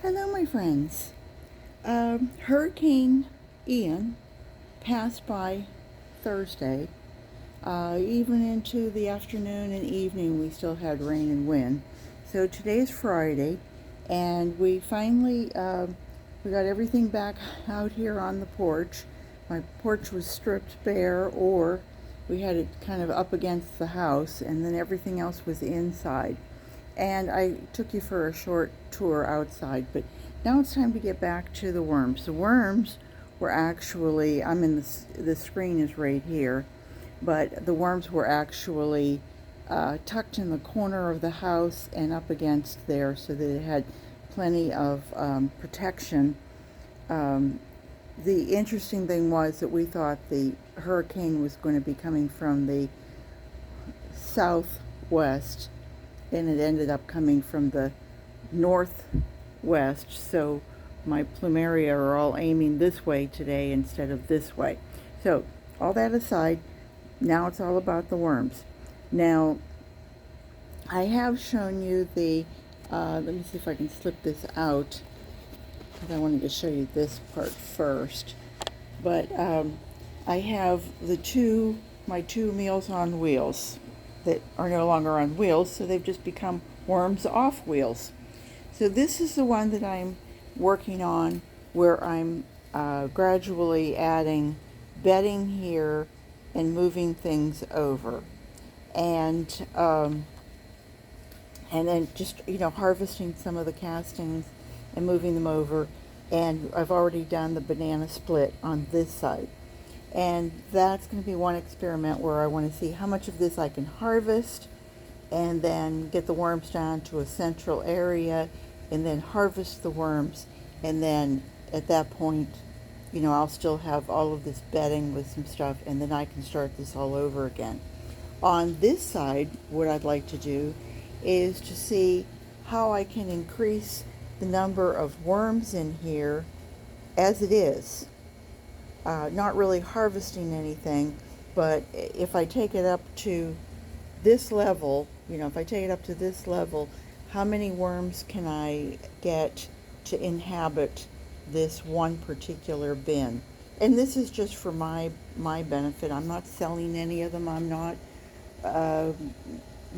Hello, my friends. Hurricane Ian passed by Thursday. Even into the afternoon and evening, we still had rain and wind. So today is Friday, and we finally we got everything back out here on the porch. My porch was stripped bare, or we had it kind of up against the house, and then everything else was inside. And I took you for a short tour outside, but now it's time to get back to the worms. The worms were actually, the screen is right here, but the worms were actually tucked in the corner of the house and up against there, so that it had plenty of protection. The interesting thing was that we thought the hurricane was going to be coming from the southwest, and it ended up coming from the northwest, so my plumeria are all aiming this way today instead of this way. So all that aside, now it's all about the worms. Now I have shown you the let me see if I can slip this out, because I wanted to show you this part first. But I have my two Meals on Wheels that are no longer on wheels, so they've just become worms off wheels. So this is the one that I'm working on, where I'm gradually adding bedding here and moving things over, and then just harvesting some of the castings and moving them over. And I've already done the banana split on this side. And that's going to be one experiment where I want to see how much of this I can harvest, and then get the worms down to a central area, and then harvest the worms. And then at that point, I'll still have all of this bedding with some stuff, and then I can start this all over again. On this side, what I'd like to do is to see how I can increase the number of worms in here as it is. Not really harvesting anything, but if I take it up to this level, how many worms can I get to inhabit this one particular bin? And this is just for my benefit. I'm not selling any of them. I'm not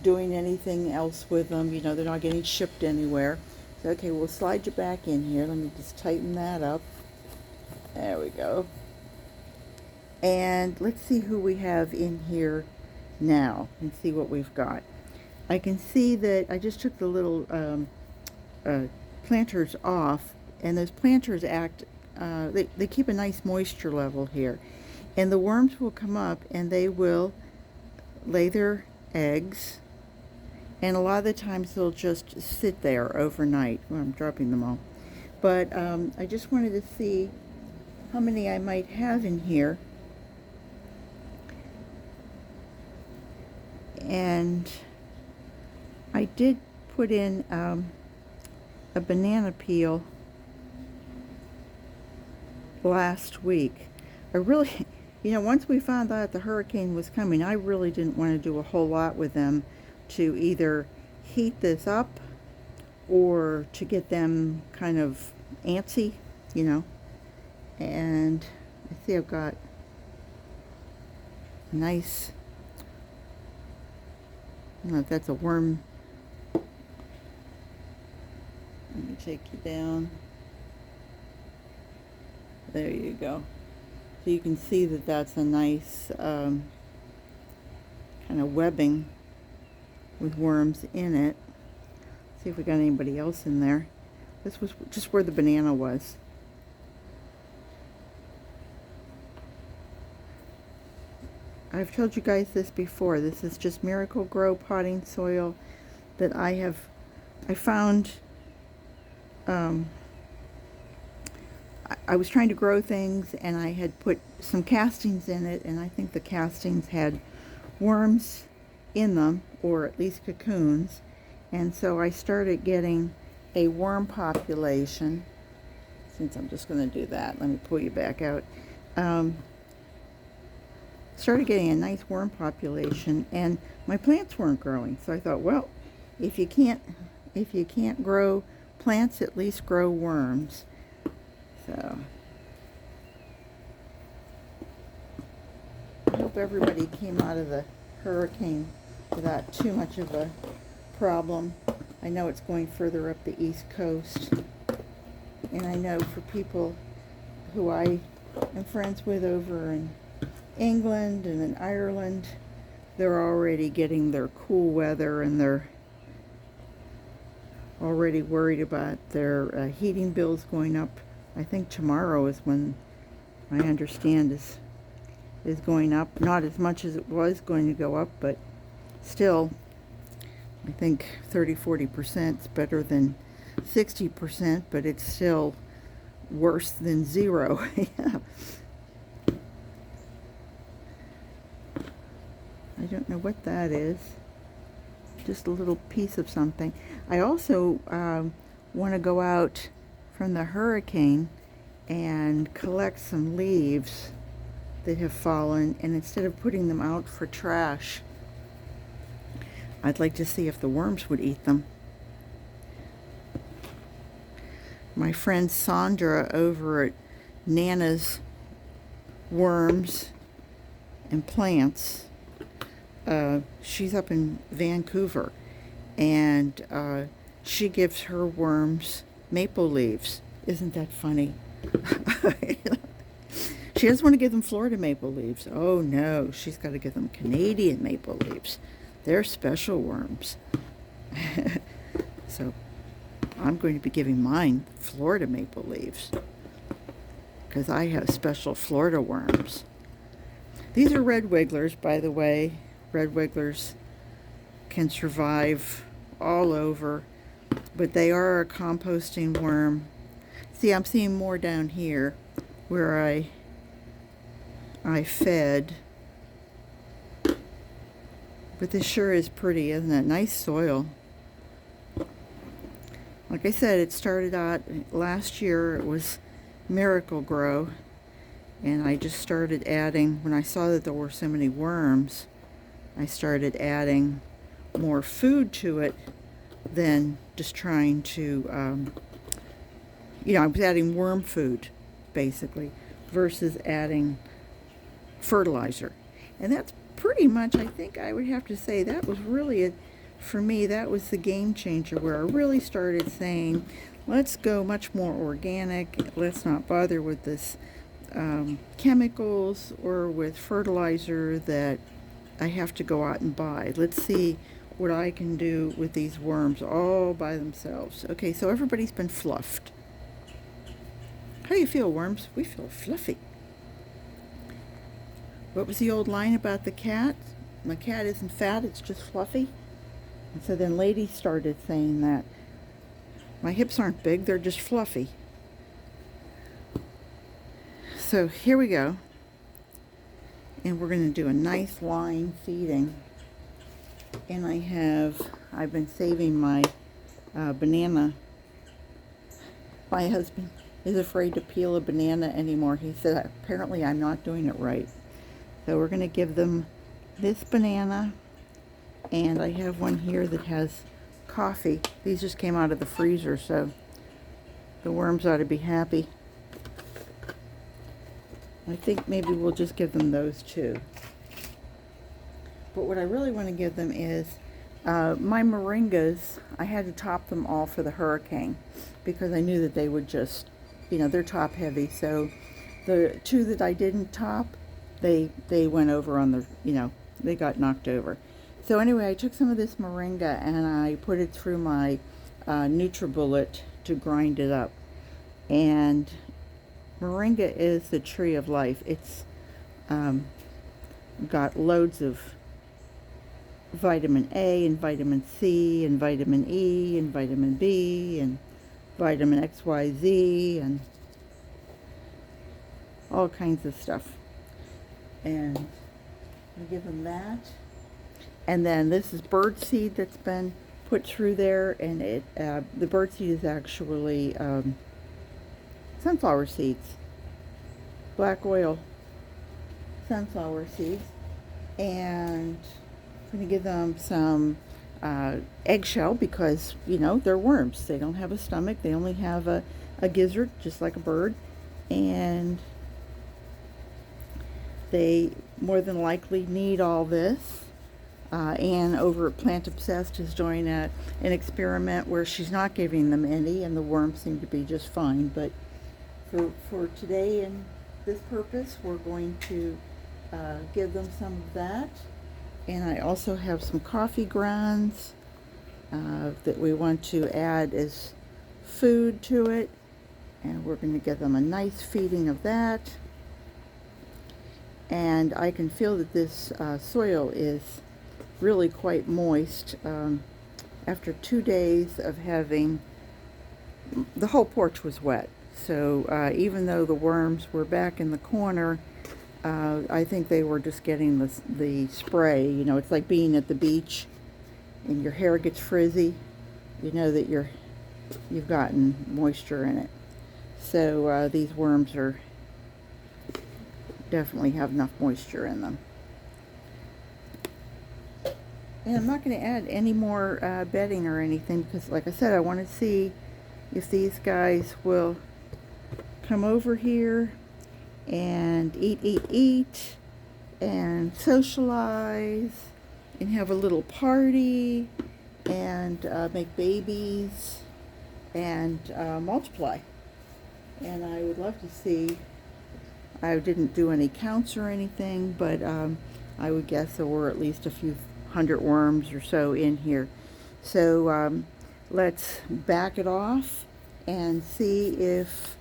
doing anything else with them. They're not getting shipped anywhere. So, okay, we'll slide you back in here. Let me just tighten that up. There we go. And let's see who we have in here now and see what we've got. I can see that I just took the little planters off, and those planters they keep a nice moisture level here. And the worms will come up and they will lay their eggs, and a lot of the times they'll just sit there overnight. Well, I'm dropping them all. But I just wanted to see how many I might have in here. And I did put in a banana peel last week. I really, once we found out the hurricane was coming, I really didn't want to do a whole lot with them to either heat this up or to get them kind of antsy, And I see I've got nice, I don't know if that's a worm. Let me take you down. There you go. So you can see that that's a nice kind of webbing with worms in it. See if we got anybody else in there. This was just where the banana was. I've told you guys this before. This is just Miracle Grow potting soil that I found. I was trying to grow things, and I had put some castings in it, and I think the castings had worms in them, or at least cocoons. And so I started getting a worm population. Since I'm just going to do that, let me pull you back out. Started getting a nice worm population, and my plants weren't growing. So I thought, well, if you can't grow plants at least grow worms. So I hope everybody came out of the hurricane without too much of a problem. I know it's going further up the East Coast, and I know for people who I am friends with over in England and in Ireland, they're already getting their cool weather, and they're already worried about their heating bills going up. I think tomorrow is when I understand is going up. Not as much as it was going to go up, but still, I think 30-40% is better than 60%, but it's still worse than zero. Yeah. I don't know what that is. Just a little piece of something. I also want to go out from the hurricane and collect some leaves that have fallen, and instead of putting them out for trash, I'd like to see if the worms would eat them. My friend Sandra over at Nana's Worms and Plants, she's up in Vancouver, and she gives her worms maple leaves. Isn't that funny? She doesn't want to give them Florida maple leaves. Oh no, she's got to give them Canadian maple leaves. They're special worms. So I'm going to be giving mine Florida maple leaves because I have special Florida worms. These are red wigglers, by the way. Red wigglers can survive all over, but they are a composting worm. See, I'm seeing more down here where I fed. But this sure is pretty, isn't it? Nice soil. Like I said, it started out last year. It was Miracle Grow, and I just started adding, when I saw that there were so many worms, I started adding more food to it than just trying to, I was adding worm food, basically, versus adding fertilizer. And that's pretty much, I think I would have to say, that was really, for me, that was the game changer, where I really started saying, let's go much more organic. Let's not bother with this chemicals or with fertilizer that I have to go out and buy. Let's see what I can do with these worms all by themselves. Okay, so everybody's been fluffed. How do you feel, worms? We feel fluffy. What was the old line about the cat? My cat isn't fat, it's just fluffy. And so then ladies started saying that. My hips aren't big, they're just fluffy. So here we go. And we're going to do a nice line feeding. And I've been saving my banana. My husband is afraid to peel a banana anymore. He said, apparently I'm not doing it right. So we're going to give them this banana. And I have one here that has coffee. These just came out of the freezer, so the worms ought to be happy. I think maybe we'll just give them those two. But what I really want to give them is my moringas. I had to top them all for the hurricane because I knew that they would just, they're top heavy. So the two that I didn't top, they went over on the, they got knocked over. So anyway, I took some of this moringa and I put it through my NutriBullet to grind it up. And moringa is the tree of life. It's got loads of vitamin A and vitamin C and vitamin E and vitamin B and vitamin XYZ and all kinds of stuff. And I give them that. And then this is bird seed that's been put through there, and the bird seed is actually sunflower seeds, black oil sunflower seeds. And I'm going to give them some eggshell because, you know, they're worms. They don't have a stomach. They only have a gizzard, just like a bird. And they more than likely need all this. Anne over at Plant Obsessed is doing an experiment where she's not giving them any, and the worms seem to be just fine. But for today and this purpose, we're going to give them some of that. And I also have some coffee grounds that we want to add as food to it. And we're going to give them a nice feeding of that. And I can feel that this soil is really quite moist. After 2 days of having, the whole porch was wet. So even though the worms were back in the corner, I think they were just getting the spray. You know, it's like being at the beach and your hair gets frizzy. You know that you've gotten moisture in it. So these worms are definitely have enough moisture in them. And I'm not going to add any more bedding or anything because, like I said, I want to see if these guys will come over here and eat, and socialize, and have a little party, and make babies, and multiply. And I would love to see, I didn't do any counts or anything, but I would guess there were at least a few hundred worms or so in here. So let's back it off and see if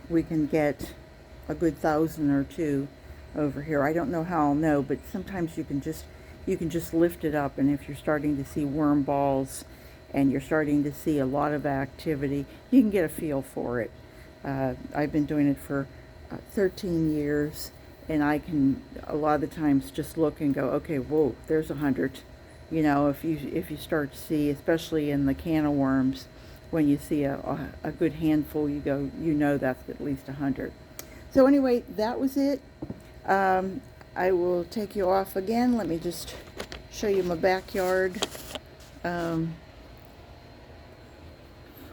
we can get a good 1,000 or 2 over here. I don't know how I'll know, but sometimes you can just lift it up, and if you're starting to see worm balls and you're starting to see a lot of activity, you can get a feel for it. I've been doing it for 13 years, and I can a lot of the times just look and go, okay, whoa, there's 100. You know, if you start to see, especially in the can of worms, when you see a good handful, you go, you know that's at least 100. So anyway, that was it. I will take you off again. Let me just show you my backyard.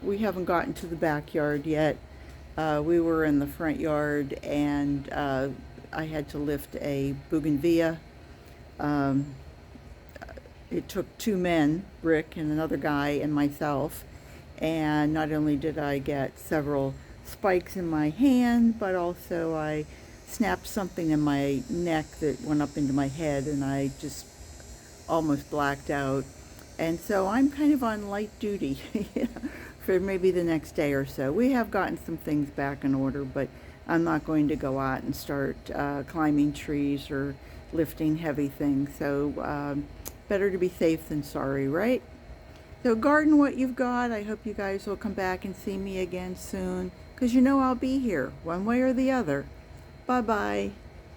We haven't gotten to the backyard yet. We were in the front yard, and I had to lift a bougainvillea. It took 2 men, Rick and another guy and myself, and not only did I get several spikes in my hand, but also I snapped something in my neck that went up into my head, and I just almost blacked out. And so I'm kind of on light duty for maybe the next day or so. We have gotten some things back in order, but I'm not going to go out and start climbing trees or lifting heavy things. So better to be safe than sorry, right? So garden what you've got. I hope you guys will come back and see me again soon, because you know I'll be here one way or the other. Bye-bye.